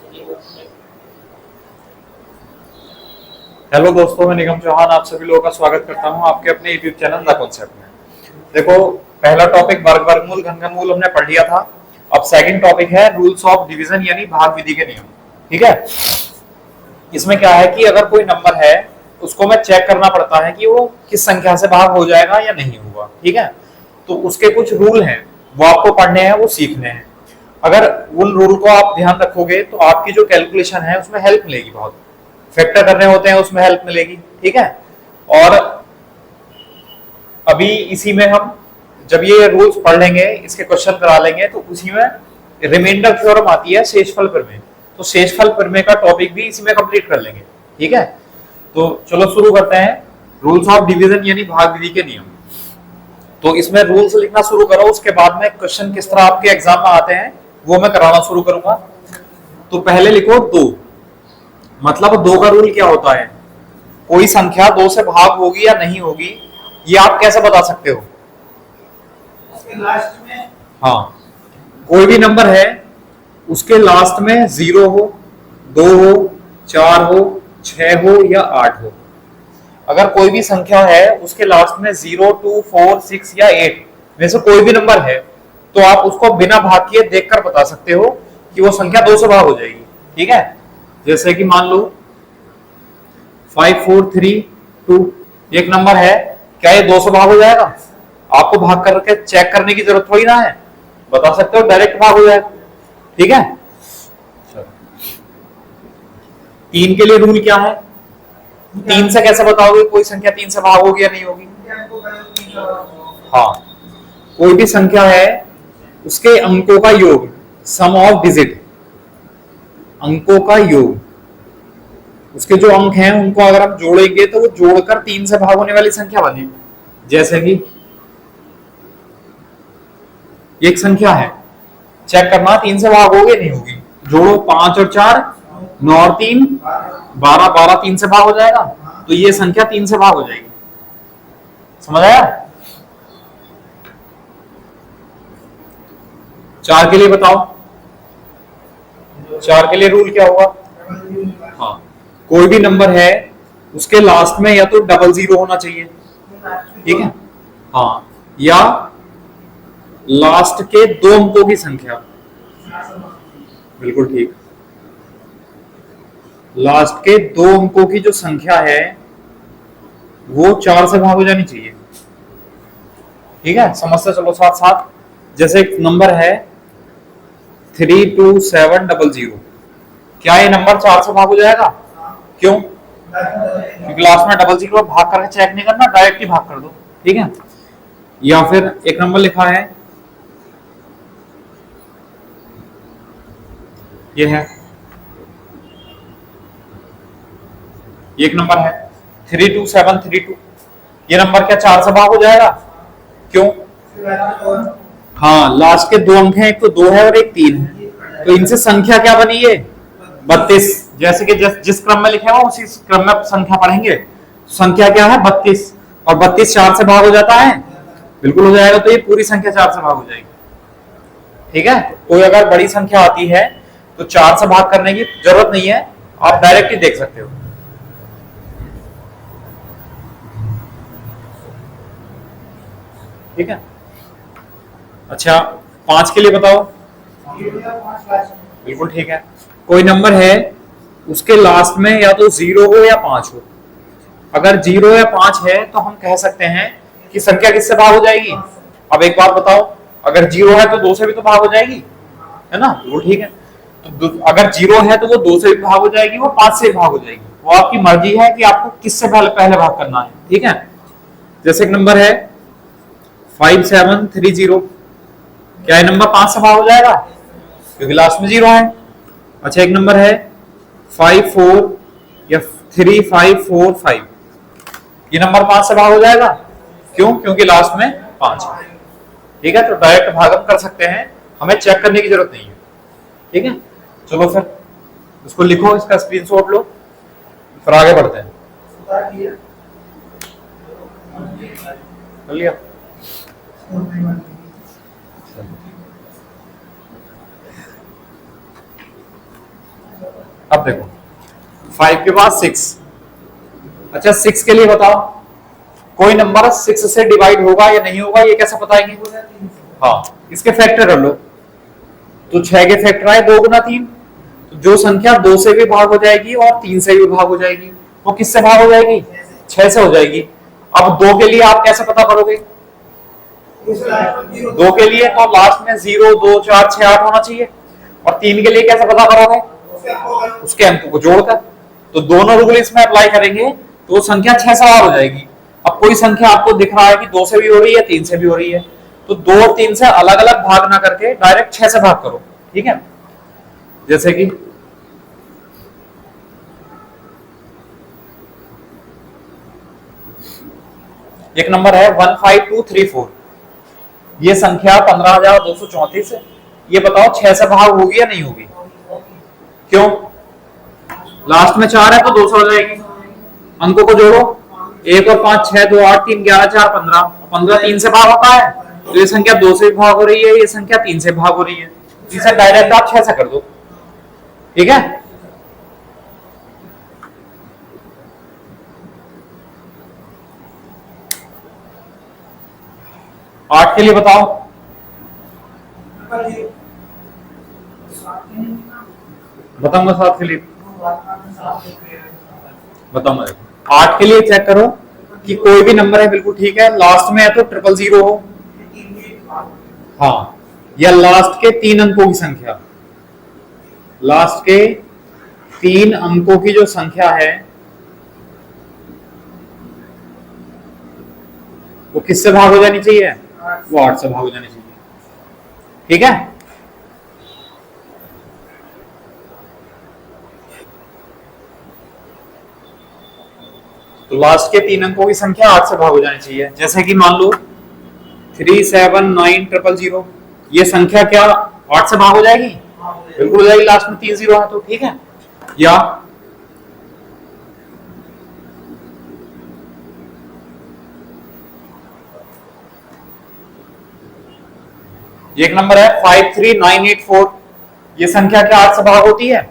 Hello दोस्तों, मैं निगम चौहान आप सभी लोगों का स्वागत करता हूं आपके अपने यूट्यूब चैनल द कॉन्सेप्ट में। देखो, पहला टॉपिक वर्गमूल घनमूल हमने पढ़ लिया था। अब सेकंड टॉपिक है रूल्स ऑफ डिवीजन यानी भाग विधि के नियम। ठीक है, इसमें क्या है कि अगर कोई नंबर है उसको मैं चेक करना पड़ता है कि वो किस संख्या से भाग हो जाएगा या नहीं होगा। ठीक है, तो उसके कुछ रूल हैं, वो आपको पढ़ने हैं, वो सीखने हैं। अगर उन रूल को आप ध्यान रखोगे तो आपकी जो कैलकुलेशन है उसमें हेल्प मिलेगी। बहुत फैक्टर करने होते हैं उसमें हेल्प मिलेगी। ठीक है, और अभी इसी में हम जब ये रूल्स पढ़ लेंगे, इसके क्वेश्चन करा लेंगे, तो उसी में रिमाइंडर थ्योरम आती है शेषफल प्रमेय, तो शेषफल प्रमेय का टॉपिक भी इसी में कंप्लीट कर लेंगे। ठीक है, तो चलो शुरू करते हैं। रूल्स ऑफ डिवीजन यानी भाग विधि के नियम। तो इसमें रूल्स लिखना शुरू करो, उसके बाद में क्वेश्चन किस तरह आपके एग्जाम में आते हैं वो मैं कराना शुरू करूंगा। तो पहले लिखो दो। मतलब दो का रूल क्या होता है? कोई संख्या दो से भाग होगी या नहीं होगी, ये आप कैसे बता सकते हो? लास्ट में, हाँ, कोई भी नंबर है उसके लास्ट में 0 हो, 2 हो, 4 हो, 6 हो या 8 हो। अगर कोई भी संख्या है उसके लास्ट में 0, 2, 4, 6 या 8 में से कोई भी नंबर है, तो आप उसको बिना भाग किए देखकर बता सकते हो कि वो संख्या दो से भाग हो जाएगी। ठीक है, जैसे कि मान लो 5, 4, 3, 2 एक नंबर है, क्या ये दो से भाग हो जाएगा? आपको भाग करके चेक करने की जरूरत थोड़ी ना है, बता सकते हो डायरेक्ट भाग हो जाएगा। ठीक है, 3 के लिए रूल क्या है? 3 से कैसे बताओगे कोई संख्या 3 से भाग होगी या नहीं होगी? हाँ, कोई भी संख्या है उसके अंकों का योग, सम ऑफ डिजिट, अंकों का योग, उसके जो अंक हैं उनको अगर हम जोड़ेंगे तो वो जोड़कर 3 से भाग होने वाली संख्या बनेगी। जैसे कि एक संख्या है, चेक करना 3 से भाग होगी नहीं होगी। जोड़ो 5 और 4, 9 और 3, 12, 12 3 से भाग हो जाएगा, तो ये संख्या 3 से भाग हो जाएगी। समझ आया? 4 के लिए बताओ, 4 के लिए रूल क्या होगा? हाँ, कोई भी नंबर है उसके लास्ट में या तो डबल 0 होना चाहिए। ठीक है, हाँ, या लास्ट के 2 अंकों की संख्या। बिल्कुल ठीक, लास्ट के 2 अंकों की जो संख्या है वो 4 से भाग हो जानी चाहिए। ठीक है, समझते चलो साथ साथ। जैसे एक नंबर है 32700, क्या ये नंबर 4 से भाग हो जाएगा? क्यों? क्योंकि लास्ट में डबल 0 भाग करके चेक नहीं करना, डायरेक्ट ही भाग कर दो। ठीक है, या फिर एक नंबर लिखा है, ये है, एक नंबर है 32732, ये नंबर क्या 4 से भाग हो जाएगा? क्यों? हाँ, लास्ट के 2 अंक हैं, एक तो 2 है और एक 3 है, तो इनसे संख्या क्या बनी है? 32। जैसे कि जिस क्रम में लिखे हुआ उसी क्रम में संख्या पढ़ेंगे। संख्या क्या है? 32, और 32 4 से भाग हो जाता है? बिल्कुल हो जाएगा, तो ये पूरी संख्या 4 से भाग हो जाएगी। ठीक है, कोई अगर बड़ी संख्या आती है तो 4 से भाग करने की जरूरत नहीं है, आप डायरेक्ट ही देख सकते हो। ठीक है, अच्छा 5 के लिए बताओ। बिल्कुल ठीक है, कोई नंबर है उसके लास्ट में या तो 0 हो या 5 हो। अगर 0 या 5 है तो हम कह सकते हैं कि संख्या किससे भाग हो जाएगी? अब एक बात बताओ, अगर 0 है तो 2 से भी तो भाग हो जाएगी, है ना? वो ठीक है, तो अगर 0 है तो वो 2 से भी भाग हो जाएगी, वो 5 से भी भाग हो जाएगी। वो आपकी मर्जी है कि आपको किससे पहले पहले भाग करना है। ठीक है, जैसे एक नंबर है 5730, क्या ये नंबर 5 से भाग हो जाएगा? क्योंकि लास्ट में 0 है। अच्छा, एक नंबर है 54 या 3545, ये नंबर 5 से भाग हो जाएगा? क्यों? क्योंकि लास्ट में 5 है। ठीक है, तो डायरेक्ट भागम कर सकते हैं, हमें चेक करने की जरूरत नहीं है। ठीक है, चलो फिर इसको लिखो, इसका स्क्रीनशॉट लो, फिर आगे बढ़ते हैं। कर लिया? अब देखो 5 के बाद 6। अच्छा 6 के लिए बताओ, कोई नंबर 6 से डिवाइड होगा या नहीं होगा, ये कैसे बताएंगे? हाँ, इसके फैक्टर कर लो। तो 6 के फैक्टर आए 2 गुना 3, तो जो संख्या 2 से भी भाग हो जाएगी और 3 से भी भाग हो जाएगी, वो किससे भाग हो जाएगी? 6 से हो जाएगी। अब 2 के लिए आप कैसे पता करोगे? 2 के लिए तो लास्ट में 0 2 4 6 8 होना चाहिए। और 3 के लिए कैसे पता करोगे? उसके अंक को जोड़कर। तो दोनों रूल इसमें अप्लाई करेंगे तो वो संख्या 6 से भाग हो जाएगी। अब कोई संख्या आपको दिख रहा है कि 2 से भी हो रही है 3 से भी हो रही है, तो 2 और 3 से अलग अलग भाग ना करके डायरेक्ट 6 से भाग करो। ठीक है, जैसे कि एक नंबर है 15234, ये संख्या 15,234 है। ये बताओ 6 से भाग होगी या नहीं होगी? क्यों? लास्ट में 4 है तो 2 से हो जाएगी। अंकों को जोड़ो, 1 और 5 6 2 8 3 11 4 15, 15 3 से भाग होता है, तो ये संख्या 2 से भाग हो रही है, ये संख्या 3 से भाग हो रही है, इसे डायरेक्ट आप 6 से कर दो। ठीक है, 8 के लिए बताओ, बताऊंगा 7 के लिए, बताऊंगा। 8 के लिए चेक करो कि कोई भी नंबर है बिल्कुल ठीक है, लास्ट में है तो 000 हो, हाँ, या लास्ट के 3 अंकों की संख्या, लास्ट के 3 अंकों की जो संख्या है वो किससे भाग हो जानी चाहिए? वो 8 से भाग हो जानी चाहिए। ठीक है, तो लास्ट के 3 अंकों की संख्या 8 से भाग हो जानी चाहिए। जैसे कि मान लो 379000, ये संख्या क्या 8 से भाग हो जाएगी? बिल्कुल हो जाएगी, लास्ट में 3 0 है तो। ठीक है, या एक नंबर है 53984, ये संख्या क्या 8 से भाग होती है?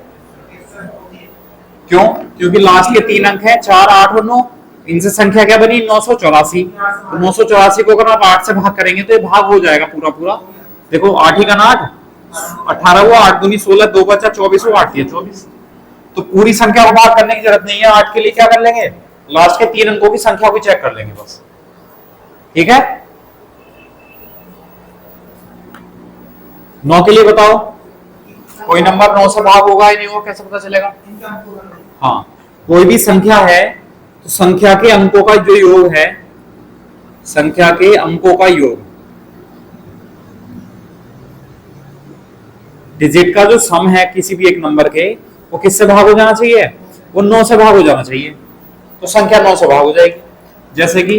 क्यों? क्योंकि लास्ट के 3 अंक है 4 8 और 9, इनसे संख्या क्या बनी? 984। तो 984 को अगर आप 8 से भाग करेंगे तो ये भाग हो जाएगा पूरा पूरा। देखो 8 ही का 8 18 हुआ, 8 दूनी 16, 2 बचा 24 हुआ, 8 24। तो पूरी संख्या को भाग करने की जरूरत नहीं है। 8 के लिए क्या कर लेंगे? लास्ट के 3 अंकों की संख्या को चेक कर लेंगे बस। ठीक है, 9 के लिए बताओ, कोई नंबर 9 से भाग होगा या नहीं होगा, कैसे पता चलेगा? हाँ, कोई भी संख्या है तो संख्या के अंकों का जो योग है, संख्या के अंकों का योग, डिजिट का जो सम है किसी भी एक नंबर के, वो किससे भाग हो जाना चाहिए? वो 9 से भाग हो जाना चाहिए। तो संख्या 9 से भाग हो जाएगी। जैसे कि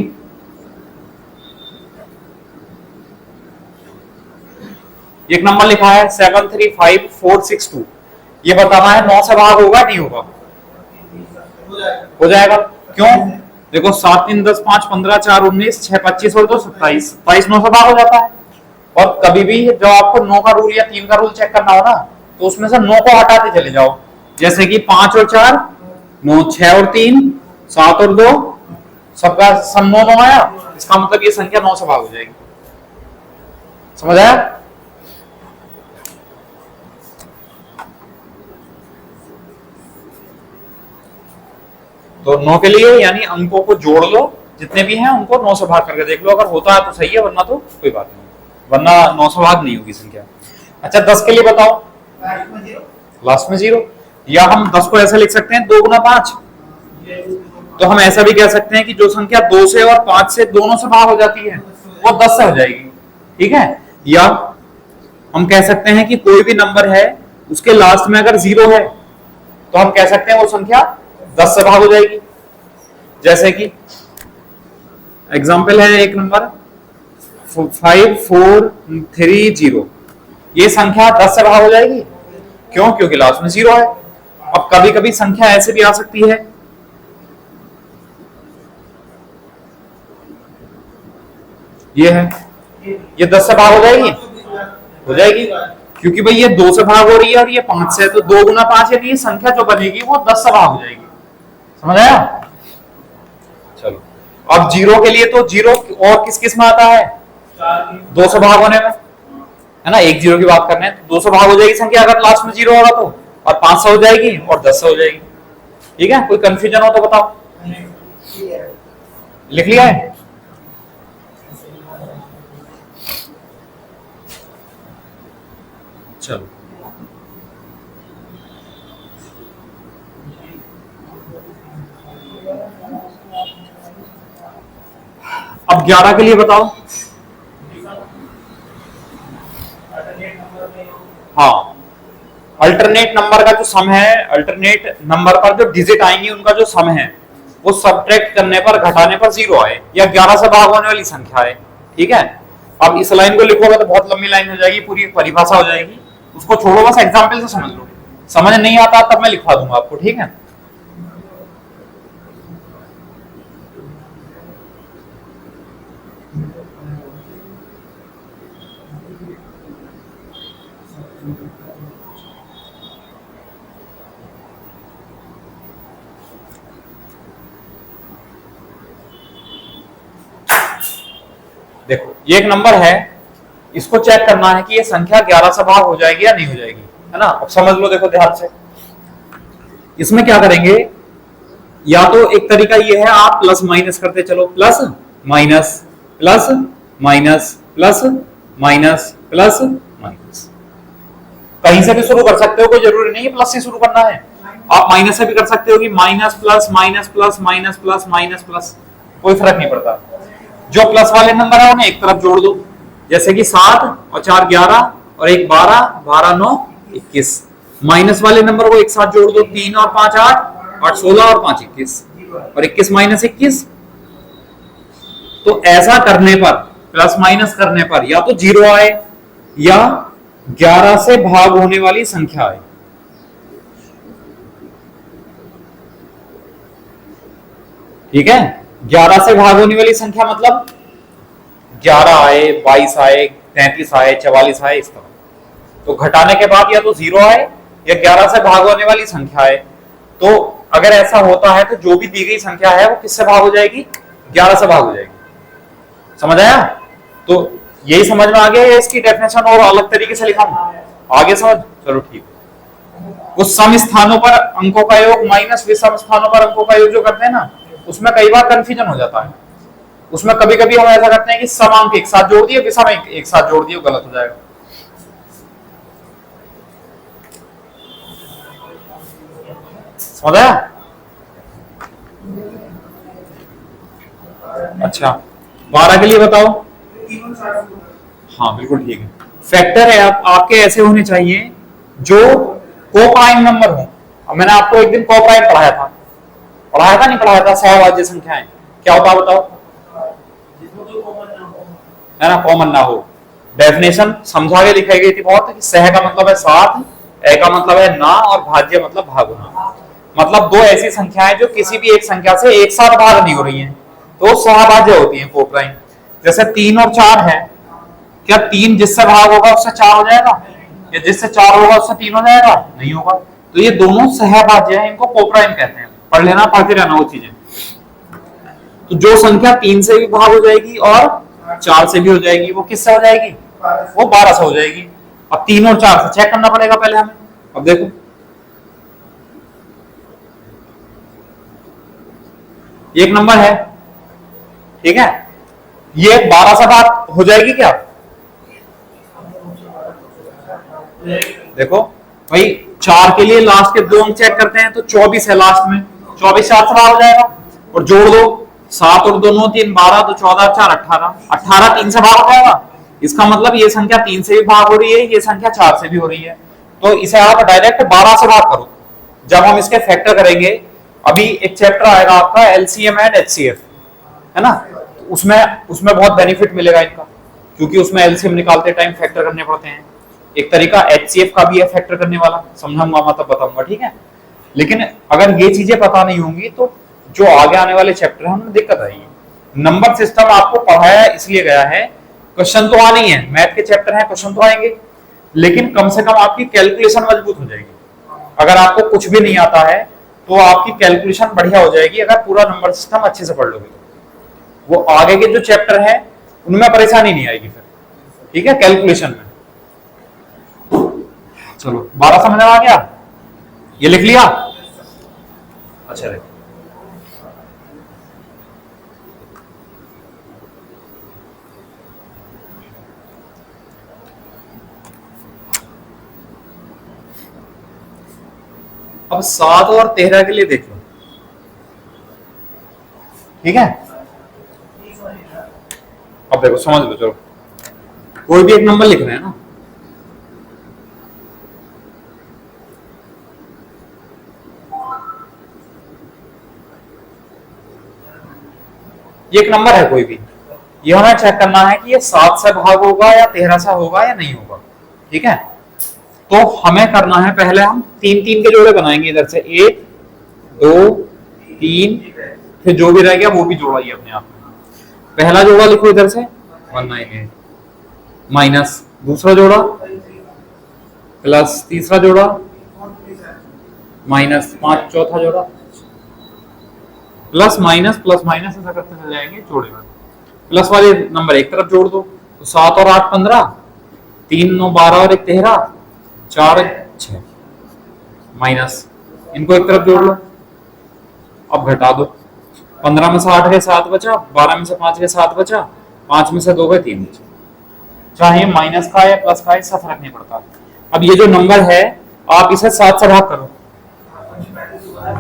एक नंबर लिखा है 735462, ये बताना है 9 से भाग होगा नहीं होगा? हो जाएगा। क्यों? देखो 7 3 10 5 15 4 19 6 25 और 2 27, 27 9 से भाग हो जाता है। और कभी भी जब आपको 9 का रूल या 3 का रूल चेक करना हो ना, तो उसमें से 9 को हटाते चले जाओ। जैसे कि 5 और 4 9, 6 और 3 7 और 2, सबका सम 9 9 आया, इसका मतलब ये संख्या 9 से भाग हो जाएगी। समझ आया? तो 9 के लिए यानी अंकों को जोड़ लो, जितने भी हैं उनको 9 से भाग करके देख लो, अगर होता है तो सही है, वरना तो कोई बात नहीं, वरना 9 से भाग नहीं होगी संख्या। अच्छा 10 के लिए बताओ, लास्ट में 0, या हम 10 को ऐसा लिख सकते हैं 2 गुना 5, तो हम ऐसा भी कह सकते हैं कि जो संख्या 2 से और 5 से दोनों से भाग हो जाती है वो 10 से हो जाएगी। ठीक है, या हम कह सकते हैं कि कोई भी नंबर है उसके लास्ट में अगर 0 है तो हम कह सकते हैं वो संख्या 10 से भाग हो जाएगी। जैसे कि एग्जाम्पल है एक नंबर 5430, ये संख्या 10 से भाग हो जाएगी। क्यों? क्योंकि लास्ट में 0 है। अब कभी कभी संख्या ऐसे भी आ सकती है, ये है, ये 10 से भाग हो जाएगी, हो जाएगी। क्योंकि भाई ये 2 से भाग हो रही है और ये 5 से, तो 2 गुना 5 यानी ये संख्या जो बनेगी वो 10 से भाग हो जाएगी। समझ आया? चलो अब जीरो के लिए तो जीरो और किस किस में आता है? 2 से भाग होने में, है ना। एक जीरो की बात करने हैं तो 2 से भाग हो जाएगी संख्या अगर लास्ट में जीरो होगा तो, और 5 से हो जाएगी और 10 से हो जाएगी। ठीक है, कोई कंफ्यूजन हो तो बताओ। लिख लिया है? चलो अब 11 के लिए बताओ। हाँ, अल्टरनेट नंबर का जो सम है, अल्टरनेट नंबर पर जो डिजिट आएंगी उनका जो सम है वो सब्ट्रैक्ट करने पर, घटाने पर 0 आए या 11 से भाग होने वाली संख्या है। ठीक है, अब इस लाइन को लिखोगे तो बहुत लंबी लाइन हो जाएगी, पूरी परिभाषा हो जाएगी, उसको छोड़ो, बस एग्जाम्पल से समझ लो। समझ नहीं आता तब मैं लिखवा दूंगा आपको। ठीक है, देखो ये एक नंबर है, इसको चेक करना है कि ये संख्या 11 से भाग हो जाएगी या नहीं हो जाएगी, है ना। अब समझ लो, देखो ध्यान से, इसमें क्या करेंगे, या तो एक तरीका ये है आप प्लस माइनस करते चलो, plus minus plus minus plus minus plus minus, कहीं से भी शुरू कर सकते हो, कोई जरूरी नहीं है प्लस से शुरू करना है। आप माइनस से भी कर सकते हो कि minus plus minus plus minus plus minus plus, कोई फर्क नहीं पड़ता। जो प्लस वाले नंबर है उन्हें एक तरफ जोड़ दो, जैसे कि 7 और 4 11 और 1 12, 12 9 21। माइनस वाले नंबर को एक साथ जोड़ दो, 3 और 5 8, 8 16 और 5 21, और 21 माइनस 21। तो ऐसा करने पर, प्लस माइनस करने पर या तो 0 आए या 11 से भाग होने वाली संख्या आए। ठीक है, 11 से भाग होने वाली संख्या मतलब 11 आए, 22 आए, 33 आए, 44 आए, इस तरह। तो घटाने के बाद या तो 0 आए या 11 से भाग होने वाली संख्या आए। तो अगर ऐसा होता है तो जो भी दी गई संख्या है वो किससे भाग हो जाएगी? 11 से भाग हो जाएगी। समझ आया? तो यही समझ में आ गया, या इसकी डेफिनेशन और अलग तरीके से लिखाऊं? आगे समझ, चलो ठीक। उस सम स्थानों पर अंकों का योग माइनस विषम स्थानों पर अंकों का योग जो करते हैं ना, उसमें कई बार कंफ्यूजन हो जाता है। उसमें कभी कभी हम ऐसा करते हैं कि सम अंक एक साथ जोड़ दिए, विषम एक साथ जोड़ दिए, गलत हो जाएगा। समझ आया? अच्छा 12 के लिए बताओ। हाँ बिल्कुल ठीक है। फैक्टर है आपके ऐसे होने चाहिए जो कोप्राइम नंबर हो। अब मैंने आपको एक दिन कोप्राइम पढ़ाया था नहीं पढ़ाया था? सहभाज्य संख्याएं क्या होता है बताओ? है ना, कॉमन ना हो। डेफिनेशन समझा के दिखाई गई थी बहुत, कि सह का मतलब है साथ, ए का मतलब है ना, और भाज्य मतलब भाग होना। मतलब दो ऐसी संख्याएं जो किसी भी एक संख्या से एक साथ भाग नहीं हो रही हैं, तो सहभाज्य होती है कोप्राइम। जैसे 3 और 4 है, क्या 3 जिससे भाग होगा उससे 4 हो जाएगा, या जिससे 4 होगा उससे 3 हो जाएगा? नहीं होगा। तो ये दोनों सहभाज्य हैं, इनको कोप्राइम कहते हैं। पढ़ लेना, पढ़ते रहना वो चीजें। तो जो संख्या 3 से भी भाग हो जाएगी और 4 से भी हो जाएगी, वो किससे हो जाएगी? वो 12 से हो जाएगी। अब 3 और 4 से चेक करना पड़ेगा पहले हमें। अब देखो एक नंबर है, ठीक है, ये 12 से भाग हो जाएगी क्या? देखो भाई 4 के लिए लास्ट के 2 अंक चेक करते हैं, तो 24 है लास्ट में, 24 4 से भाग हो जाएगा। और जोड़ दो, 7 और 2 9 3 12, तो 14 4 18, 18 3 से भाग हो जाएगा। इसका मतलब ये संख्या 3 से भी भाग हो रही है, ये संख्या 4 से भी हो रही है। तो इसे आप डायरेक्ट 12 से भाग करो। जब हम इसके फैक्टर करेंगे, अभी एक चैप्टर आएगा आपका एलसीएम एंड एचसीएफ, है ना, उसमें बहुत बेनिफिट मिलेगा इनका, क्योंकि उसमें एलसीएम निकालते टाइम फैक्टर करने पड़ते हैं। एक तरीका एचसीएफ का भी है फैक्टर करने वाला, समझाऊंगा मैं तब बताऊंगा, ठीक है। लेकिन अगर ये चीजें पता नहीं होंगी तो जो आगे आने वाले चैप्टर है उनमें दिक्कत आएगी। नंबर सिस्टम आपको पढ़ाया इसलिए गया है, क्वेश्चन तो आने ही है, मैथ के चैप्टर हैं, क्वेश्चन तो आएंगे, लेकिन कम से कम आपकी कैलकुलेशन मजबूत हो जाएगी। अगर आपको कुछ भी नहीं आता है तो आपकी कैलकुलेशन बढ़िया हो जाएगी, अगर पूरा नंबर सिस्टम अच्छे से पढ़ लोगे तो वो आगे के जो चैप्टर है उनमें परेशानी नहीं आएगी फिर। ठीक है, कैलकुलेशन में। चलो 12 समझ में आ गया, ये लिख लिया। अच्छा देखो, अब 7 और 13 के लिए देख लो। ठीक है, अब देखो समझ लो। चलो कोई भी एक नंबर लिख रहे हैं ना, ये एक नंबर है कोई भी, ये हमें चेक करना है कि ये 7 से भाग होगा या 13 से होगा या नहीं होगा। ठीक है, तो हमें करना है, पहले हम 3-3 के जोड़े बनाएंगे। इधर से 1 2 3, फिर जो भी रह गया वो भी जोड़ाइए अपने आप में। पहला जोड़ा लिखो इधर से 198 माइनस दूसरा जोड़ा प्लस तीसरा जोड़ा माइनस 5 चौथा जोड़ा प्लस माइनस ऐसा करते चले जाएंगे जोड़े में। प्लस वाले नंबर एक तरफ जोड़ दो, तो 7 और 8 15, 3 9 12 और 1 13, 4 6 माइनस, इनको एक तरफ जोड़ लो। अब घटा दो, 15 में से 8 गए 7 बचा, 12 में से 5 गए 7 बचा, 5 में से 2 गए 3 बचा। चाहे माइनस का या प्लस का, इसका फर्क नहीं पड़ता। अब ये जो नंबर है आप इसे 7 से भाग करो,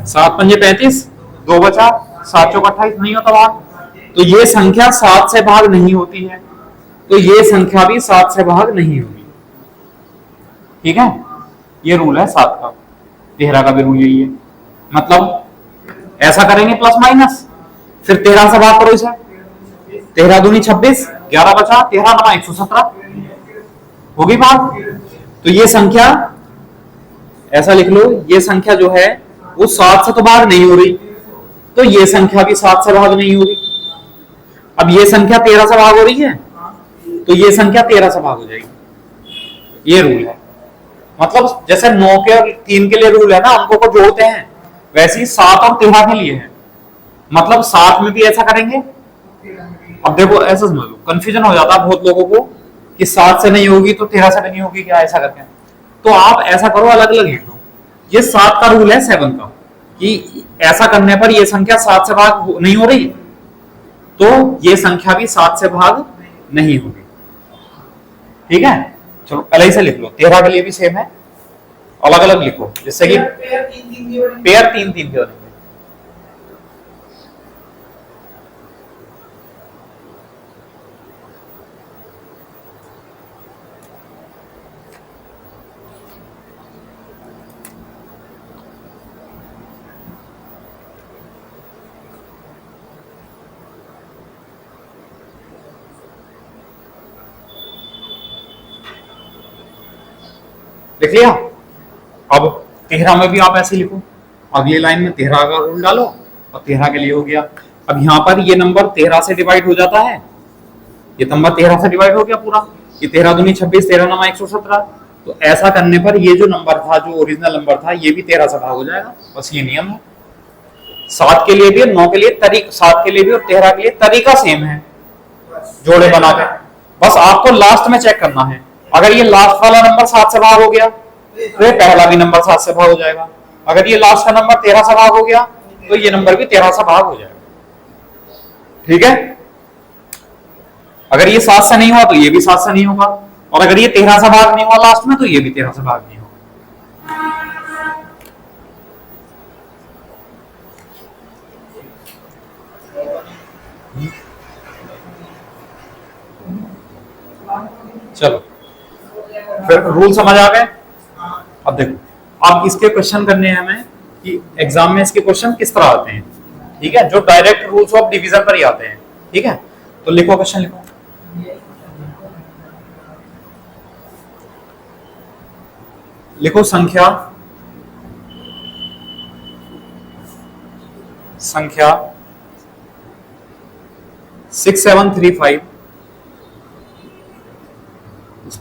7 पंजे 35, 2 बचा, 7 चौक 28, नहीं होता भाग। तो ये संख्या 7 से भाग नहीं होती है, तो ये संख्या भी 7 से भाग नहीं होगी। ठीक है, ये रूल है 7 का। 13 का भी रूल यही है। मतलब ऐसा करेंगे प्लस माइनस, फिर 13 से भाग करो इसे, 13 दूनी 26, 11 बचा, 13 9 117 होगी भाग। तो ये संख्या ऐसा लिख लो, ये संख्या जो है वो 7 से तो भाग नहीं हो रही, तो ये संख्या भी 7 से भाग नहीं होगी। अब ये संख्या 13 से भाग हो रही है, तो ये संख्या 13 से भाग हो जाएगी। ये रूल है। मतलब जैसे 9 के और 3 के लिए रूल है ना, उनको को जोड़ते हैं, वैसे ही 7 और 13 के लिए है। मतलब 7 में भी ऐसा करेंगे। अब देखो ऐसा समझ लो, कंफ्यूजन हो जाता है बहुत लोगों को कि 7 से नहीं होगी तो 13 से नहीं होगी क्या, ऐसा करके। तो आप ऐसा करो, अलग अलग लिख लो। ये 7 का रूल है 7 का, कि ऐसा करने पर ये संख्या 7 से भाग नहीं हो रही, तो ये संख्या भी 7 से भाग नहीं होगी। ठीक है, चलो पहले से लिख लो। 13 के लिए भी सेम है, अलग अलग लिखो, जिससे कि पेयर 3-3 के बनेंगे। लिख लिया। अब 13 में भी आप ऐसे लिखो, अगली लाइन में 13 का रूल डालो और 13 के लिए हो गया। अब यहाँ पर ये नंबर 13 से डिवाइड हो जाता है, ये नंबर 13 से डिवाइड हो गया पूरा। ये 13 दूनी 26, 13 9 117। तो ऐसा करने पर ये जो नंबर था, जो ओरिजिनल नंबर था, ये भी 13 से भाग हो जाएगा। बस ये नियम है। 7 के लिए भी, 9 के लिए तरीका, 7 के लिए भी और 13 के लिए तरीका सेम है, जोड़े बना के। बस आपको लास्ट में चेक करना है, अगर ये लास्ट वाला नंबर 7 से भाग हो गया तो ये पहला भी नंबर 7 से भाग हो जाएगा। अगर ये लास्ट का नंबर 13 से भाग हो गया तो ये नंबर भी 13 से भाग हो जाएगा। ठीक है, अगर ये 7 से नहीं हुआ तो ये भी 7 से नहीं होगा, और अगर ये 13 से भाग नहीं हुआ लास्ट में तो ये भी 13 से भाग नहीं होगा। चलो फिर रूल समझ आ गए। अब देखो, अब इसके क्वेश्चन करने हैं हमें कि एग्जाम में इसके क्वेश्चन किस तरह आते हैं। ठीक है, जो डायरेक्ट रूल्स ऑफ डिवीजन पर ही आते हैं। ठीक है, तो लिखो क्वेश्चन लिखो। लिखो संख्या 6735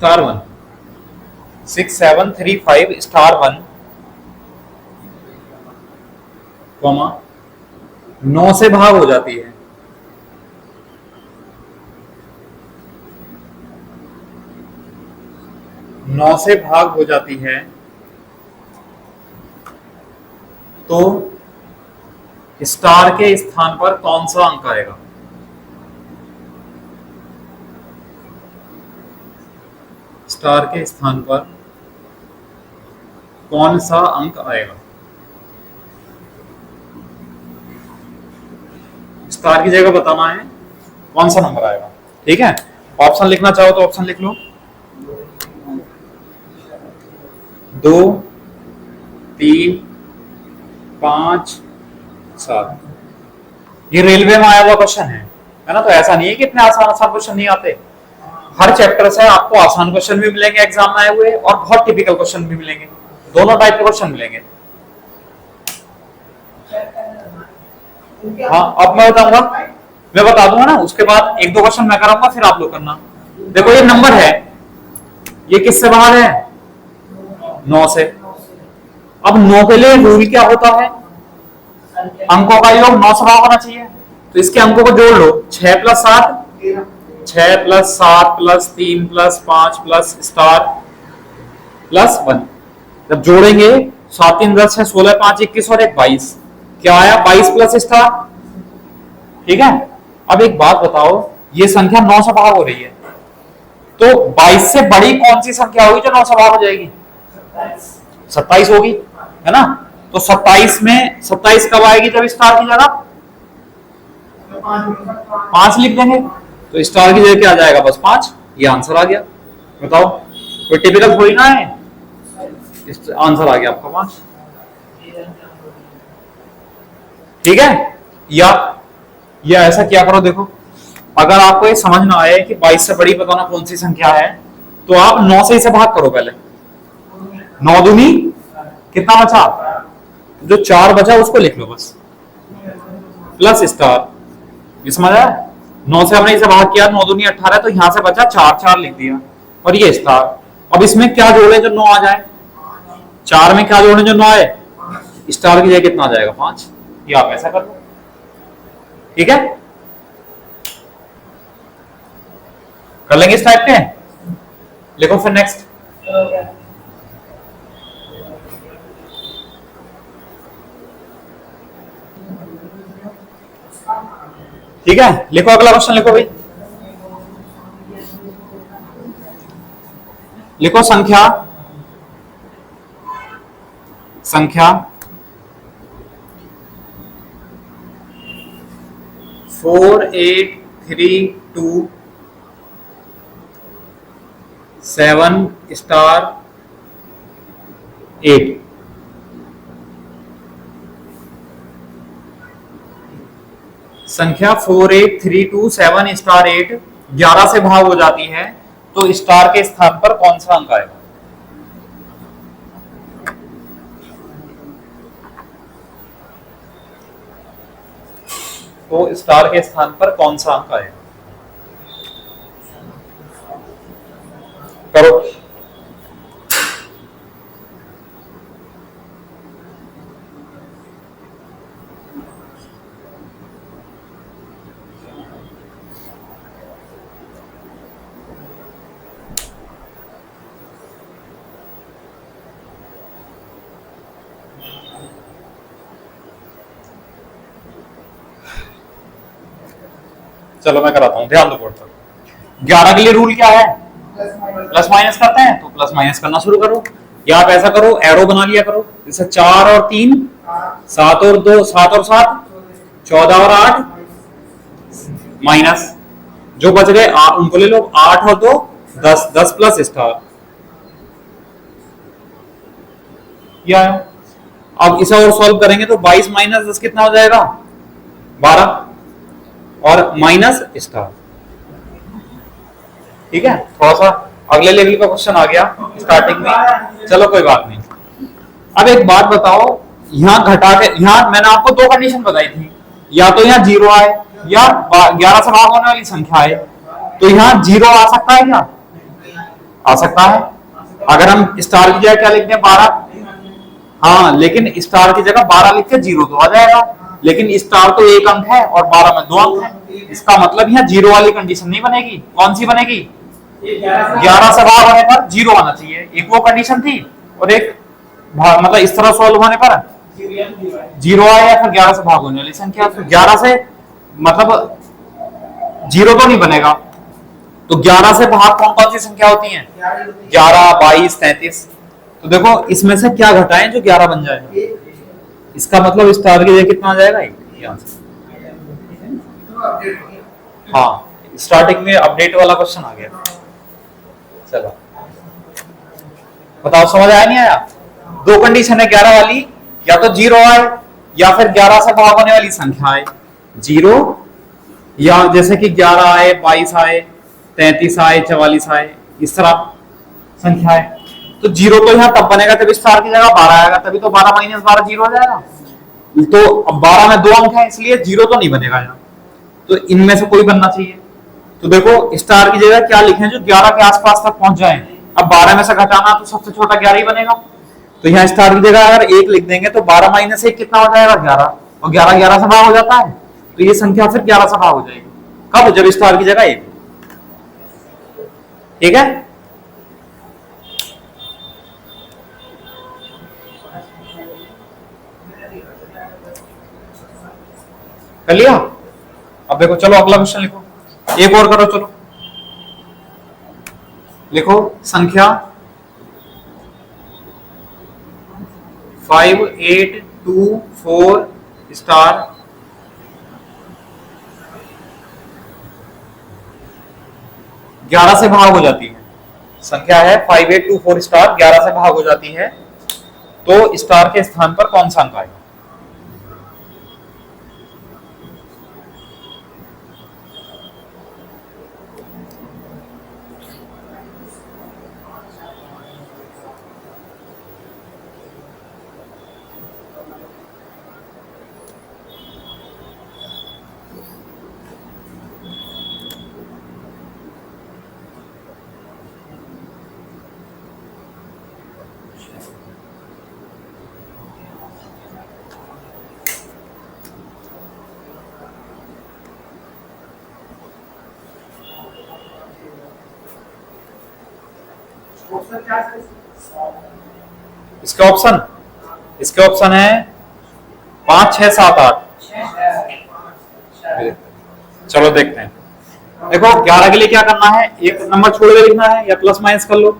*1 6735 स्टार 1 कॉमा 9 से भाग हो जाती है, नौ से भाग हो जाती है, तो स्टार के स्थान पर कौन सा अंक आएगा? स्टार के स्थान पर कौन सा अंक आएगा? स्टार की जगह बताना है कौन सा नंबर आएगा। ठीक है, ऑप्शन लिखना चाहो तो ऑप्शन लिख लो। 2, 3, 5, 7। ये रेलवे में आया हुआ क्वेश्चन है ना, तो ऐसा नहीं है कि इतने आसान आसान क्वेश्चन नहीं आते। हर चैप्टर से आपको आसान क्वेश्चन भी मिलेंगे एग्जाम में आए हुए, और बहुत टिपिकल क्वेश्चन भी मिलेंगे, दोनों टाइप के क्वेश्चन मिलेंगे। हाँ, अब मैं बताऊंगा, मैं बता दूंगा ना, उसके बाद एक दो क्वेश्चन मैं कराऊंगा, फिर आप लोग करना। देखो ये नंबर है, ये किससे बाहर है? 9 से। अब 9 के लिए रूल क्या होता है? अंकों का योग 9 से भाग होना चाहिए, तो इसके अंकों को जोड़ लो। 6 + 7, 6 + 7 + 3 + 5 + स्टार +1। जब जोड़ेंगे 7 3 10 6 16 5 21 और 1 22, क्या आया? 22 प्लस स्टार। ठीक है, अब एक बात बताओ, ये संख्या 9 से भाग हो रही है, तो 22 से बड़ी कौन सी संख्या होगी जो 9 से भाग हो जाएगी? 27 होगी, है ना। तो 27 में 27 कब आएगी? जब स्टार की जगह 5 लिख देंगे, तो स्टार की जगह क्या आ जाएगा? बस 5। ये आंसर आ गया। बताओ, कोई टिपिकल थोड़ी ना है, आंसर आ गया आपका 5। ठीक है, या ऐसा क्या करो, देखो अगर आपको ये समझ ना आए कि 22 से बड़ी बताना कौन सी संख्या है, तो आप 9 से इसे भाग करो पहले। 9 दूनी कितना बचा? जो 4 बचा उसको लिख लो बस, प्लस स्टार। ये समझ आया? 9 से हमने इसे भाग किया, 9 दूनी 18, तो यहां से बचा 4, 4 लिख दिया, और ये स्टार। अब इसमें क्या जोड़े जो 9 आ जाए? 4 में क्या जोड़े जो 9 आए? स्टार की जगह कितना आ जाएगा? 5। ये आप ऐसा कर लो। ठीक है, कर लेंगे इस टाइप के। लिखो फिर नेक्स्ट। ठीक है, लिखो अगला क्वेश्चन, लिखो भाई। लिखो संख्या 4832 7 8। संख्या 4832 7 8 11 से भाग हो जाती है, तो स्टार के स्थान पर कौन सा अंक आएगा? तो स्टार के स्थान पर कौन सा अंक आएगा? करो। चलो मैं कराता हूं, ध्यान दो बोर्ड पर। 11 के लिए रूल क्या है? प्लस माइनस करते हैं, तो प्लस माइनस करना शुरू करो, या आप ऐसा करो, एरो बना लिया करो, जैसे 4 और 3 7 और 2 7 और 7 14 और 8 माइनस जो बच गए उनको ले लो, 8 और 2 10 10 प्लस स्टार। या अब इसे और सॉल्व करेंगे तो 22 माइनस 10 कितना हो जाएगा? 12 और माइनस स्टार। ठीक है, थोड़ा सा अगले लेवल का क्वेश्चन आ गया स्टार्टिंग में, चलो कोई बात नहीं। अब एक बात बताओ, यहां घटा के, यहां मैंने आपको 2 कंडीशन बताई थी, या तो यहाँ 0 आए या 11 से भाग होने वाली संख्या है, तो यहाँ 0 आ सकता है क्या? आ सकता है। अगर हम स्टार की जगह क्या लिखते हैं 12, हाँ लेकिन स्टार की जगह 12 लिख के जीरो तो आ जाएगा, लेकिन स्टार तो एक अंक है और 12 में दो अंक है, इसका मतलब यहाँ जीरो वाली कंडीशन नहीं बनेगी। कौन सी बनेगी? 11 से भाग होने पर जीरो आना चाहिए, एक वो कंडीशन थी, और एक मतलब इस तरह सॉल्व होने पर जीरो आया या फिर 11 से भाग होने वाली संख्या। तो 11 से मतलब जीरो तो नहीं बनेगा, तो 11 से भाग कौन कौन सी संख्या होती हैं? 11, 22, 33। तो देखो इसमें से क्या घटाएं जो 11 बन जाए, इसका मतलब स्टार की जगह कितना आ जाएगा? यहाँ से हाँ, स्टार्टिंग में अपडेट वाला क्वेश्चन आ गया। चलो बताओ समझ आया नहीं आया? दो कंडीशन है 11 वाली, या तो जीरो आए या फिर 11 से भाग होने वाली संख्या आए। जीरो या जैसे कि 11 आए, 22 आए, 33 आए, 44 आए, इस तरह संख्या है। तो जीरो तो यहाँ तब बनेगा जब स्टार की जगह 12 आएगा, तभी तो 12 माइनस 12 जीरो हो जाएगा। तो अब 12 में दो अंक है इसलिए जीरो तो नहीं बनेगा यहाँ, तो इनमें से कोई बनना चाहिए। तो देखो स्टार की जगह क्या लिखें जो 11 के आसपास तक पहुंच जाए। अब 12 में से घटाना तो सबसे छोटा 11 ही बनेगा, तो यहाँ स्टार की जगह अगर एक लिख देंगे तो 12 माइनस 1 कितना हो जाएगा? 11, और 11 11 से भाग हो जाता है, तो ये संख्या फिर 11 से भाग हो जाएगी। कब? जब स्टार की जगह एक। ठीक है, कर लिया? अब देखो चलो अगला क्वेश्चन लिखो, एक और करो। चलो लिखो संख्या 5824 स्टार 11 से भाग हो जाती है। संख्या है 5824 स्टार 11 से भाग हो जाती है, तो स्टार के स्थान पर कौन सा अंक आएगा? इसके ऑप्शन है 5, 6, 7, 8। चलो देखते हैं। देखो 11 के लिए क्या करना है, एक नंबर छोड़ के लिखना है या प्लस माइनस कर लो।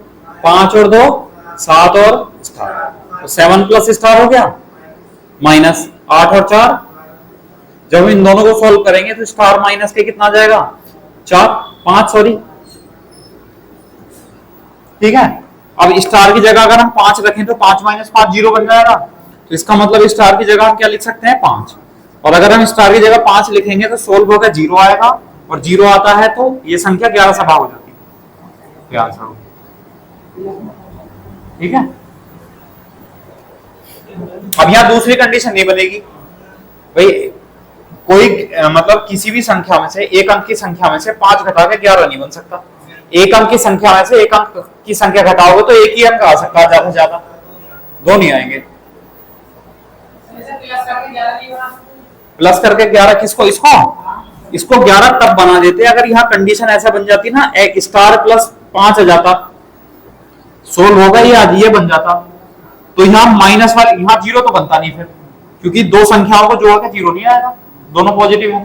5 और 2 7 और स्टार, तो 7 प्लस स्टार हो गया माइनस 8 और 4। जब हम इन दोनों को सॉल्व करेंगे तो स्टार माइनस के कितना जाएगा? 4, 5 सॉरी। ठीक है, अब स्टार की जगह अगर हम 5 रखें तो 5 माइनस 5 जीरो बन जाएगा, तो इसका मतलब स्टार की जगह हम क्या लिख सकते हैं? 5। और अगर हम स्टार की जगह 5 लिखेंगे तो सोल्व होकर जीरो आएगा, और जीरो आता है तो ये संख्या 11 से भाग हो जाती है। आंसर ठीक है। अब यहाँ दूसरी कंडीशन नहीं बनेगी भाई, कोई मतलब किसी भी संख्या में से एक अंक की संख्या में से 5 घटा के 11 नहीं बन सकता। एक अंक की संख्या में से एक अंक की संख्या घटाओगे तो एक ही अंक आ सकता है, ज्यादा से ज्यादा दो नहीं आएंगे। प्लस करके 11 किसको? इसको 11 तब बना देते अगर यहाँ कंडीशन ऐसा बन जाती ना, एक स्टार प्लस 5 आ जाता, सोल्व होगा ये आज ये बन जाता, तो यहाँ माइनस वाले यहाँ जीरो तो बनता नहीं फिर, क्योंकि दो संख्याओं को जोड़ के जीरो नहीं आएगा, दोनों पॉजिटिव है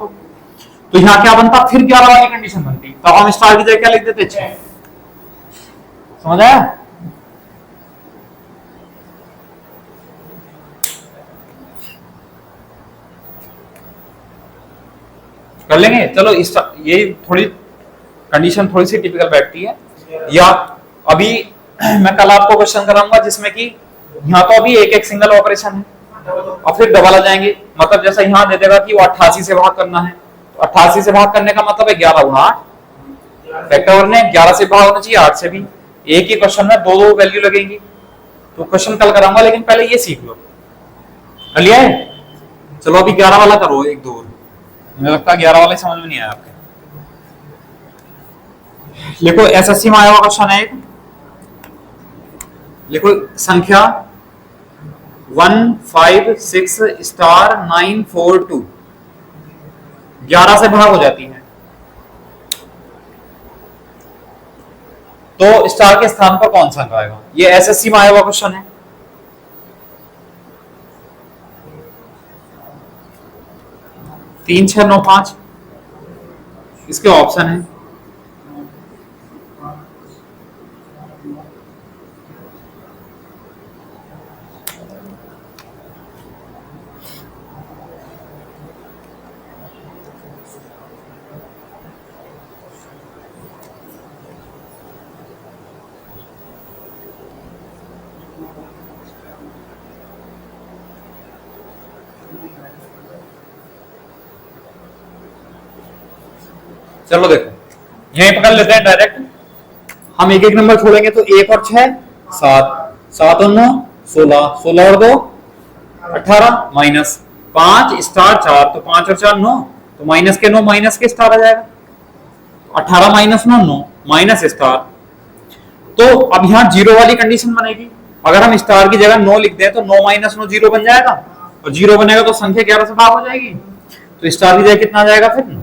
तो यहाँ क्या बनता? फिर 11 वाली कंडीशन बनती, तो हम स्टार की जगह क्या लिख देते? 6। समझ आया? कर लेंगे। चलो ये थोड़ी कंडीशन थोड़ी सी टिपिकल बैठती है। या अभी मैं कल आपको क्वेश्चन कराऊंगा जिसमें कि यहाँ तो अभी एक एक सिंगल ऑपरेशन है और फिर डबल आ जाएंगे, मतलब जैसा यहाँ दे देगा कि वो 88 से भाग करना है, तो 88 से भाग करने का मतलब है 11 गुणा 8। फैक्टर ने 11 से भाग होना चाहिए 8 से भी। एक ही क्वेश्चन में दो दो वैल्यू लगेंगी, तो क्वेश्चन कल कराऊंगा, लेकिन पहले ये सीख लो। कर लिया है? चलो अभी 11 वाला करो एक दो, मुझे लगता है 11 वाले समझ में नहीं आया आपके। देखो एसएससी में आया हुआ क्वेश्चन है एक, लिखो संख्या 156*942 11 से भाग हो जाती है, तो स्टार के स्थान पर कौन सा अंक आएगा? ये एसएससी में आया हुआ क्वेश्चन है। तीन छह नौ पांच इसके ऑप्शन है। चलो देखो यहीं पकड़ लेते हैं डायरेक्ट, हम एक एक नंबर छोड़ेंगे तो 1 और 6 7, 7 और 9 16, 16 और 2 18 माइनस 5 स्टार 4, तो 5 और 4 9, तो माइनस के 9 माइनस के स्टार आ जाएगा, 18 माइनस 9 9 माइनस स्टार। तो अब यहाँ जीरो वाली कंडीशन बनेगी, अगर हम स्टार की जगह 9 लिख दें तो 9 माइनस 9 जीरो बन जाएगा, और जीरो बनेगा तो संख्या 11 से भाग हो जाएगी, तो स्टार की जगह कितना आ जाएगा फिर?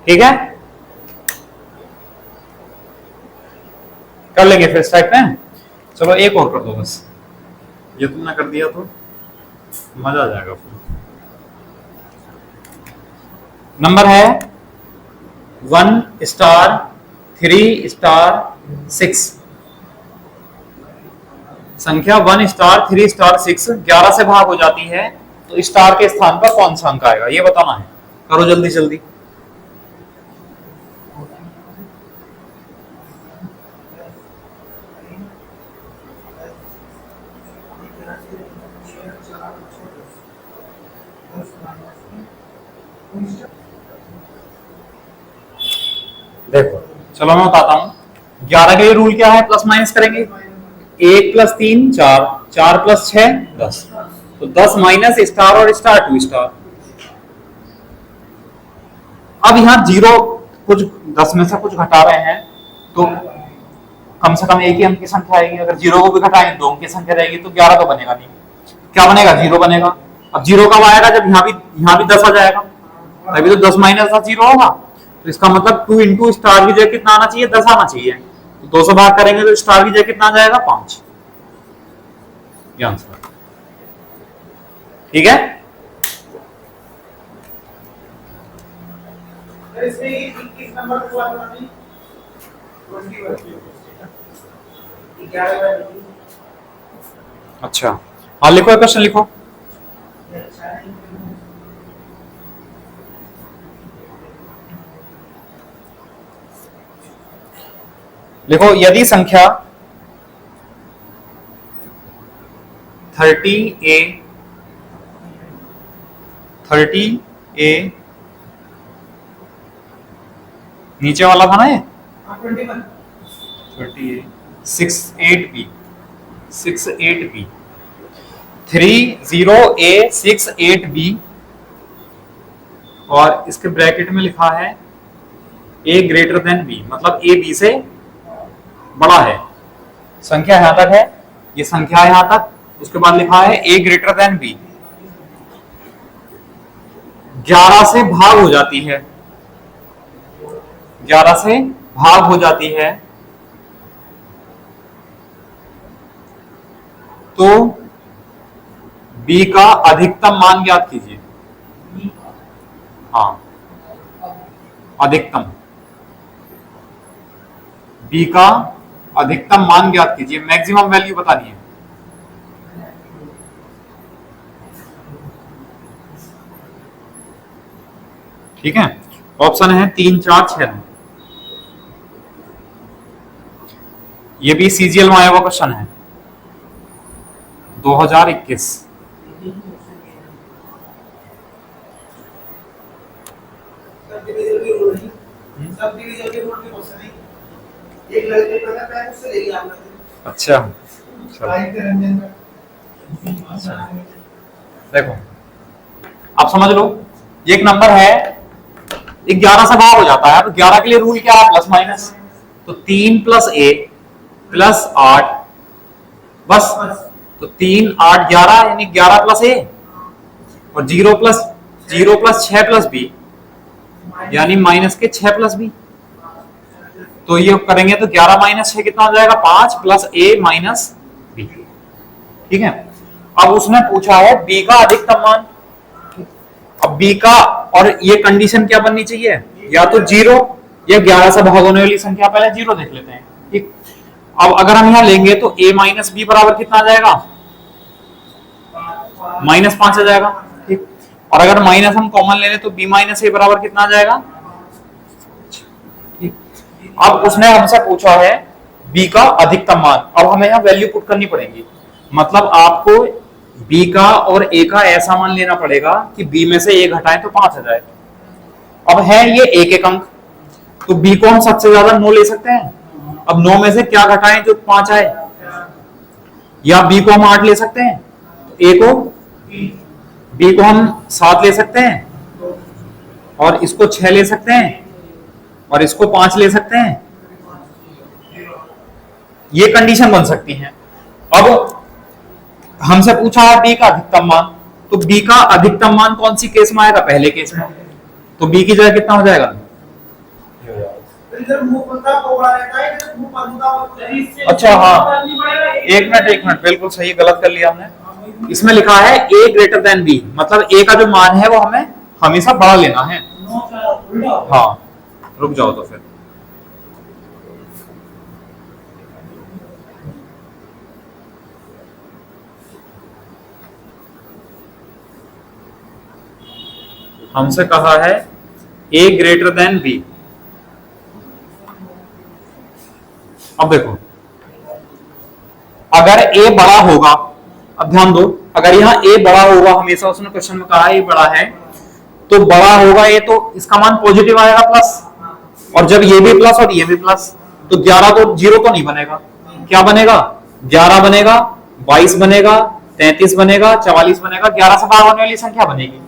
ठीक है, कर लेंगे फिर स्टार्ट में। चलो एक और कर दो बस, ये तुमने कर दिया तो मजा आ जाएगा। नंबर है 1 स्टार 3 स्टार 6, संख्या 1 स्टार 3 स्टार 6 11 से भाग हो जाती है, तो स्टार के स्थान पर कौन सा अंक आएगा ये बताना है। करो जल्दी जल्दी। देखो चलो मैं बताता हूं 11 के लिए रूल क्या है, प्लस माइनस करेंगे, 1 + 3 4, 4 + 6 10, तो 10 माइनस स्टार और स्टार 2 स्टार। अब यहां जीरो कुछ 10 में से कुछ घटा रहे हैं तो कम से कम एक ही अंक की संख्या आएगी, अगर जीरो को भी घटाएंगे 2 अंक की संख्या रहेगी, तो 11 तो बनेगा नहीं, क्या बनेगा? जीरो बनेगा। अब जीरो कब आएगा? जब यहाँ भी 10 आ जाएगा, तभी तो 10 माइनस 10 जीरो होगा, तो इसका मतलब 2 इंटू स्टार की जगह कितना आना चाहिए? 10 आना चाहिए, तो 2 से भाग करेंगे तो स्टार की जगह कितना आ जाएगा? 5। ये आंसर ठीक है। अच्छा हाँ लिखो, क्वेश्चन लिखो। लिखो यदि संख्या 30A नीचे वाला था ना ये 30A 68B 30A68B, और इसके ब्रैकेट में लिखा है A ग्रेटर देन B, मतलब A B से बड़ा है। संख्या यहां तक है, ये संख्या यहां तक, उसके बाद लिखा है A ग्रेटर देन B, 11 से भाग हो जाती है, 11 से भाग हो जाती है, तो B का अधिकतम मान ज्ञात कीजिए। हाँ अधिकतम, B का अधिकतम मान ज्ञात कीजिए, मैक्सिमम वैल्यू बतानी है। ठीक है, ऑप्शन है 3 4 6 9। ये भी सीजीएल में आया हुआ क्वेश्चन है 2021। अच्छा देखो आप समझ लो, ये एक नंबर है 11 से भाग हो जाता है, तो 11 के लिए रूल क्या है? प्लस माइनस, तो 3 + 1 प्लस 8, बस। तो 3 8 11 यानी 11 प्लस ए, और 0 प्लस 6 प्लस बी यानी माइनस के 6 प्लस बी। तो ये करेंगे तो 11 माइनस 6 कितना हो जाएगा, 5 प्लस ए माइनस बी। ठीक है। अब उसने पूछा है बी का अधिकतम मान। अब बी का, और ये कंडीशन क्या बननी चाहिए, या तो 0 या 11 से भाग होने वाली संख्या, पहले 0 देख लेते हैं। ठीक। अब अगर हम यहां लेंगे तो a माइनस बी बराबर कितना आ जाएगा, -5 आ जाएगा। ठीक। और अगर माइनस हम कॉमन ले लें तो b माइनस ए बराबर कितना आ जाएगा। ठीक। अब उसने हमसे पूछा है b का अधिकतम मान। अब हमें यहाँ वैल्यू पुट करनी पड़ेगी, मतलब आपको b का और a का ऐसा मान लेना पड़ेगा कि b में से a घटाएं तो 5 आ जाए। अब है ये एक एक अंक, तो b को हम सबसे ज्यादा 9 ले सकते हैं। अब 9 में से क्या घटाएं जो 5 आए, या b को हम 8 ले सकते हैं, a को b को हम 7 ले सकते हैं, और इसको 6 ले सकते हैं, और इसको 5 ले सकते हैं। ये कंडीशन बन सकती है। अब हमसे पूछा है बी का अधिकतम मान, तो बी का अधिकतम मान कौन सी केस में आएगा, पहले केस में। तो बी की जगह कितना हो जाएगा, अच्छा हाँ, एक मिनट बिल्कुल सही, गलत कर लिया हमने। इसमें लिखा है a ग्रेटर देन b, मतलब a का जो मान है वो हमें हमेशा बड़ा लेना है। हाँ, रुक जाओ तो फिर। हमसे कहा है a ग्रेटर देन b। अब देखो, अगर a बड़ा होगा, अब ध्यान दो, अगर यहाँ a बड़ा होगा, हमेशा उसने क्वेश्चन में कहा a बड़ा है, तो बड़ा होगा a तो इसका मान पॉजिटिव आएगा प्लस, और जब ये भी प्लस और ये भी प्लस, तो 11 तो 0 तो नहीं बनेगा, क्या बनेगा, 11 बनेगा, 22 बनेगा, 33 बनेगा, 44 बनेगा, 11 से बाहर होने वाली संख्या बनेगी।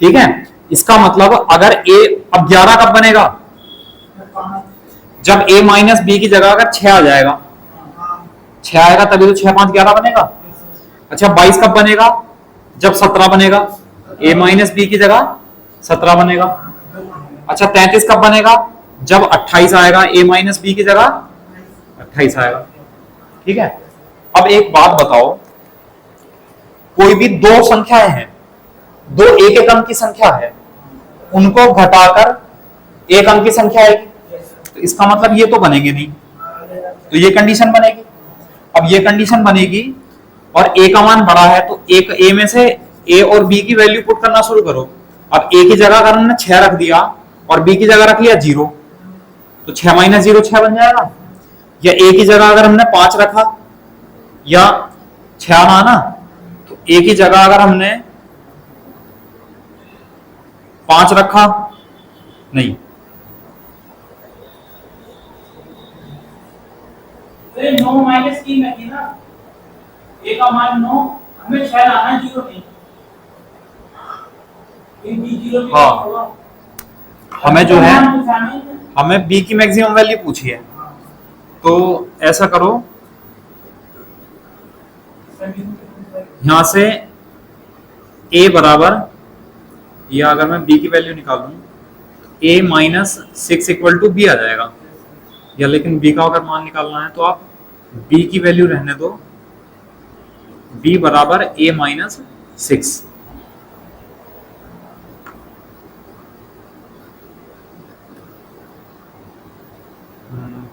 ठीक है। इसका मतलब अगर a, अब 11 कब बनेगा, जब a माइनस बी की जगह अगर 6 आ जाएगा, 6 आएगा तभी तो 6 5 11 बनेगा। अच्छा, 22 कब बनेगा, जब 17 बनेगा, a माइनस बी की जगह 17 बनेगा। अच्छा, 33 कब बनेगा, जब 28 आएगा, a माइनस बी की जगह 28 आएगा। ठीक है। अब एक बात बताओ, कोई भी दो संख्याएं हैं, दो एक एक अंक की संख्या है, उनको घटाकर एक अंक की संख्या आएगी, तो इसका मतलब ये तो बनेंगे नहीं, तो ये कंडीशन बनेगी। अब ये कंडीशन बनेगी और a का मान बड़ा है, तो एक a में से a और b की वैल्यू पुट करना शुरू करो। अब a की जगह अगर हमने 6 रख दिया और b की जगह रख लिया 0, तो 6 माइनस 0 6 बन जाएगा। या a की जगह अगर हमने 5 रखा या 6 माना, तो a की जगह अगर हमने 5 रखा, नहीं, 9 माइनस 3 है ना, a का मान 9, हमें 6 लाना है, 0 नहीं। हाँ, हमें जो है, हमें b की मैक्सिमम वैल्यू पूछी है, तो ऐसा करो, यहां से a बराबर, या अगर मैं b की वैल्यू निकालूं, a minus 6 equal to b आ जाएगा। या लेकिन b का अगर मान निकालना है तो आप b की वैल्यू रहने दो, b बराबर a माइनस 6।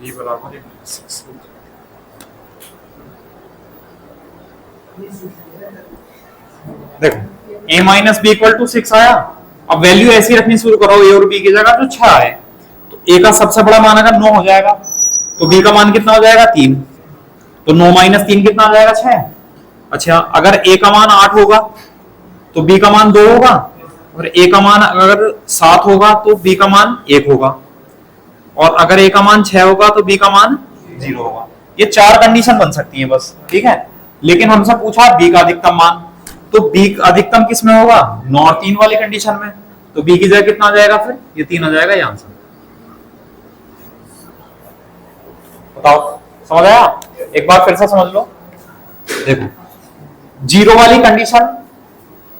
b बराबर देखो, a minus b equal to 6 आया। अब वैल्यू ऐसी रखनी शुरू करो, a और b की जगह जो 6 आए, तो a का सबसे बड़ा मान अगर 9 हो जाएगा, तो b का मान कितना हो जाएगा 3, तो 9 माइनस 3 कितना हो जाएगा 6। अच्छा, अगर a का मान 8 होगा तो b का मान 2 होगा, और a का मान अगर 7 होगा तो b का मान 1 होगा, और अगर a का मान 6 होगा तो b का मान 0 होगा। ये 4 कंडीशन बन सकती है बस। ठीक है। लेकिन हमसे पूछा b का अधिकतम मान, तो b अधिकतम किस में होगा, 9 और 3 वाली कंडीशन में, तो b की जगह कितना आ जाएगा, फिर ये 3 आ जाएगा। ये आंसर बताओ। समझ आया? एक बार फिर से समझ लो। देखो जीरो वाली कंडीशन,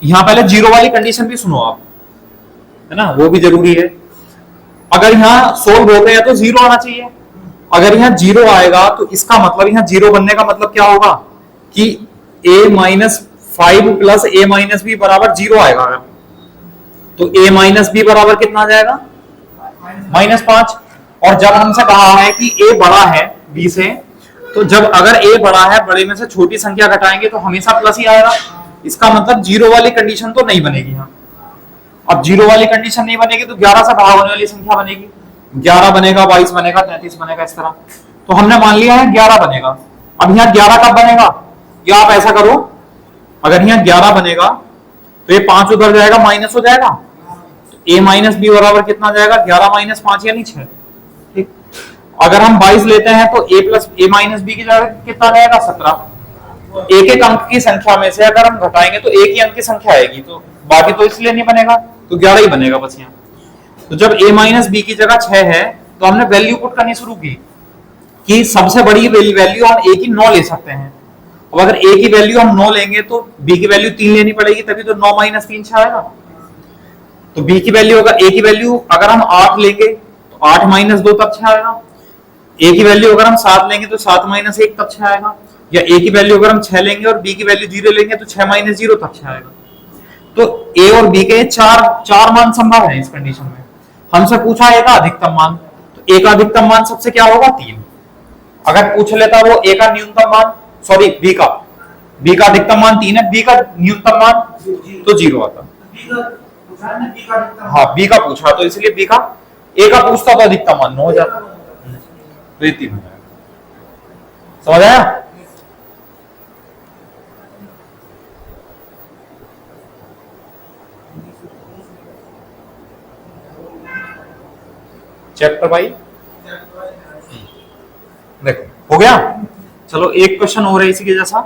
यहां पहले जीरो वाली कंडीशन भी सुनो आप, है ना, वो भी जरूरी है। अगर यहाँ सोल्व हो गया तो जीरो आना चाहिए। अगर यहाँ जीरो आएगा तो इसका मतलब यहाँ जीरो बनने का मतलब क्या होगा कि a minus 5 plus a minus b बराबर जीरो आएगा। अगर तो a माइनस बी बराबर कितना आ जाएगा, -5। और जब हमसे कहा है कि a बड़ा है b से, तो जब अगर a बड़ा है, बड़े में से छोटी संख्या घटाएंगे तो हमेशा प्लस ही आएगा। इसका मतलब जीरो वाली कंडीशन तो नहीं बनेगी यहाँ। अब जीरो वाली कंडीशन नहीं बनेगी तो 11 से भाग होने वाली संख्या बनेगी। 11 बनेगा, 22 बनेगा, 33 बनेगा, इस तरह। तो हमने मान लिया है 11 बनेगा। अब यहाँ 11 कब बनेगा, या आप ऐसा करो, अगर यहाँ 11 बनेगा तो ये 5 उधर जाएगा, माइनस हो जाएगा, तो a माइनस बी बराबर कितना जाएगा, 11 माइनस 5 यानी 6। ठीक। अगर हम 22 लेते हैं तो a plus a minus b की जगह कितना जाएगा, 17। एक एक अंक की संख्या में से अगर हम घटाएंगे तो एक ही अंक की संख्या आएगी, तो बाकी तो इसलिए नहीं बनेगा, तो 11 ही बनेगा बस यहाँ। तो जब a माइनस बी की जगह 6 है तो हमने वैल्यू पुट करनी शुरू की कि सबसे बड़ी वैल्यू हम a की 9 ले सकते हैं। अब अगर a की वैल्यू हम 9 लेंगे तो b की वैल्यू 3 लेनी पड़ेगी, तभी तो 9 माइनस 3 6 आएगा। तो b की वैल्यू, अगर a की वैल्यू अगर हम 8 लेंगे तो 8 माइनस 2 तब 6 आएगा। a की वैल्यू अगर हम 7 लेंगे तो 7 माइनस 1 तब 6 आएगा। या a की वैल्यू अगर हम 6 लेंगे और b की वैल्यू 0 लेंगे तो 6 माइनस 0 तब 6 आएगा। तो a और b के चार मान संभव है इस कंडीशन में। हमसे पूछा a का अधिकतम मान, तो a का अधिकतम मान सबसे क्या होगा, 3। अगर पूछ लेता वो a का न्यूनतम मान, सॉरी b का अधिकतम मान 3 है, b का न्यूनतम मान तो 0 आता। हाँ, b का पूछा तो इसलिए b का, a का पूछता तो अधिकतम मान 9 हो जाता, तो ये 3 हो जाएगा। समझ आया? चैप्टर भाई देखो हो गया। चलो एक क्वेश्चन हो रहा है इसी के जैसा,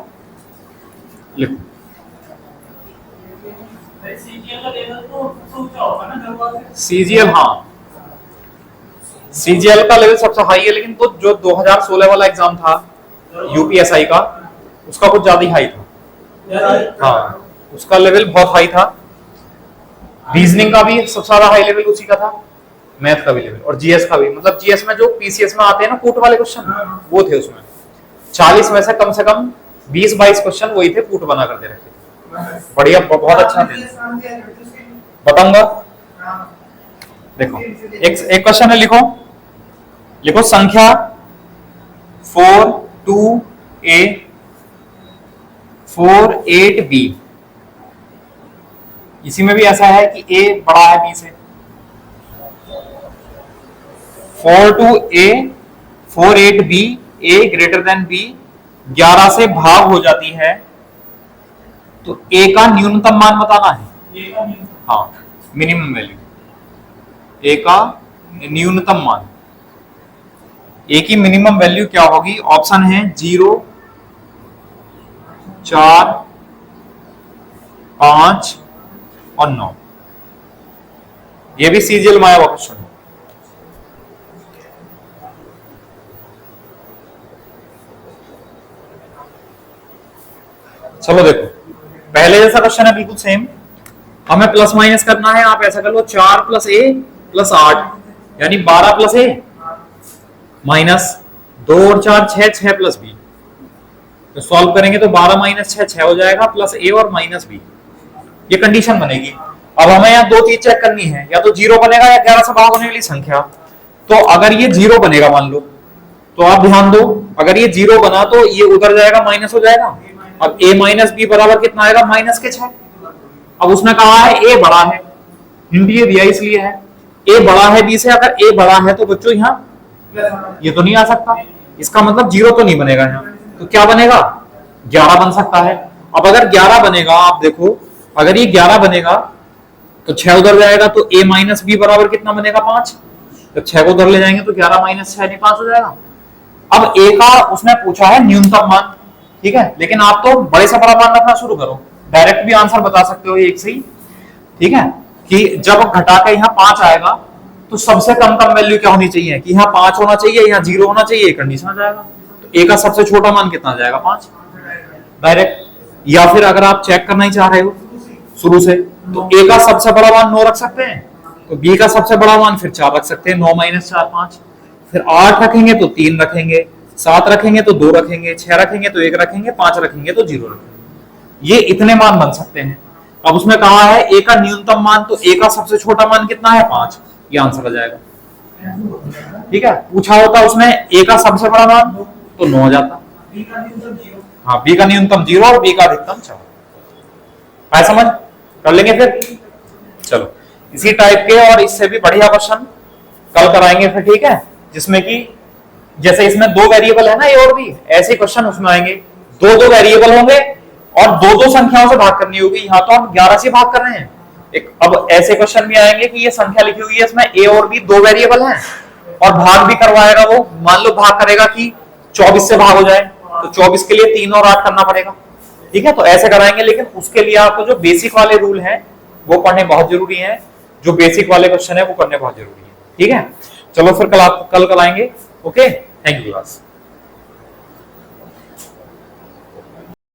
लिखो। सीजीएल, हाँ सीजीएल का लेवल सबसे हाई है, लेकिन तो जो 2016 वाला एग्जाम था यूपीएसआई का, उसका कुछ ज्यादा हाई था। हाँ, उसका लेवल बहुत हाई था। रीजनिंग का भी सबसे ज्यादा हाई लेवल उसी का था, मैथ का भी लेवल, और जीएस का भी। मतलब जीएस में जो पीसीएस में आते हैं ना कूट वाले क्वेश्चन, वो थे उसमें। 40 में से कम 20-22 क्वेश्चन वही थे कूट बना कर दे रहे थे। बढ़िया, बहुत अच्छा थे, बताऊंगा। देखो एक क्वेश्चन है, लिखो संख्या 42A 48B। इसी में भी ऐसा है कि a बड़ा है b से। 42A 48B, a greater than b 11 से भाग हो जाती है, तो a का न्यूनतम मान बताना है। हाँ, मिनिमम वैल्यू, a का न्यूनतम मान। a की मिनिमम वैल्यू क्या होगी? ऑप्शन है 0, 4, 5 और 9। ये भी सीजीएल में आया हुआ क्वेश्चन है। चलो देखो, पहले जैसा क्वेश्चन है बिल्कुल सेम। हमें प्लस माइनस करना है। आप ऐसा कर लो, 4 प्लस a प्लस 8 यानी 12 प्लस a माइनस 2 और 4 6 प्लस b। तो सॉल्व करेंगे तो 12 माइनस 6 हो जाएगा, प्लस a और माइनस b। ये कंडीशन बनेगी। अब हमें यहाँ दो चीज चेक करनी है, या तो 0 बनेगा या 11 से भाग होने वाली संख्या। तो अगर ये 0 बनेगा मान लो, तो आप ध्यान दो, अगर ये 0 बना तो ये उधर जाएगा, माइनस हो जाएगा। अब a माइनस बी बराबर कितना आएगा? माइनस के 6। अब उसने कहा है a बड़ा है, हिंट ये दिया इसलिए है, a बड़ा है b से। अगर a बड़ा है तो बच्चों यहाँ ये तो नहीं आ सकता, इसका मतलब 0 तो नहीं बनेगा यहाँ। तो क्या बनेगा? 11 बन सकता है। अब अगर 11 बनेगा, आप देखो, अगर ये 11 बनेगा तो 6 उधर जाएगा, तो a माइनस बी बराबर कितना बनेगा? 5। तो 6 को उधर ले जाएंगे तो 11 माइनस 6 नहीं 5 हो जाएगा। अब a का उसने पूछा है न्यूनतम मान, ठीक है, लेकिन आप तो बड़े से बड़ा मान रखना शुरू करो, डायरेक्ट भी आंसर बता सकते हो एक से ही, ठीक है। कि जब घटा के यहाँ 5 आएगा तो सबसे कम वैल्यू क्या होनी चाहिए? कि यहाँ 5 होना चाहिए, यहाँ 0 होना चाहिए, कंडीशन आ जाएगा। तो तो ए का सबसे छोटा मान कितना आ जाएगा 5 डायरेक्ट। या फिर अगर आप चेक करना ही चाह रहे हो शुरू से तो ए का सबसे बड़ा मान 9 रख सकते हैं, तो बी का सबसे बड़ा मान फिर 4 रख सकते हैं, 9 - 4 5। फिर 8 रखेंगे तो 3 रखेंगे, 7 रखेंगे तो 2 रखेंगे, 6 रखेंगे तो 1 रखेंगे, 5 रखेंगे तो 0 रखेंगे। ये इतने मान बन सकते हैं। अब उसमें कहा है ए का न्यूनतम मान, तो ए का सबसे छोटा मान कितना है 5, ये आंसर आ जाएगा। ठीक है, पूछा होता उसमें ए का सबसे बड़ा मान तो 9 हो जाता। हाँ, बी का न्यूनतम 0 और बी का अधिकतम 4। आया समझ? कर लेंगे फिर। चलो इसी टाइप के और इससे भी बढ़िया क्वेश्चन कल कराएंगे फिर, ठीक है, जिसमें कि जैसे इसमें 2 वेरिएबल है ना ए और बी, ऐसे क्वेश्चन उसमें आएंगे 2 वेरिएबल होंगे और 2 संख्याओं से भाग करनी होगी। यहाँ तो हम 11 से भाग कर रहे हैं। एक अब ऐसे क्वेश्चन भी आएंगे कि ये संख्या लिखी हुई है, इसमें ए और बी 2 वेरिएबल हैं और भाग भी करवाएगा वो। मान लो भाग करेगा कि 24 से भाग हो जाए, तो 24 के लिए 3 और 8 करना पड़ेगा। ठीक है, तो ऐसे कराएंगे, लेकिन उसके लिए आपको जो बेसिक वाले रूल हैं वो पढ़ने बहुत जरूरी है। जो बेसिक वाले क्वेश्चन है वो करने बहुत जरूरी है। ठीक है, चलो फिर कल कराएंगे। Okay, thank you class.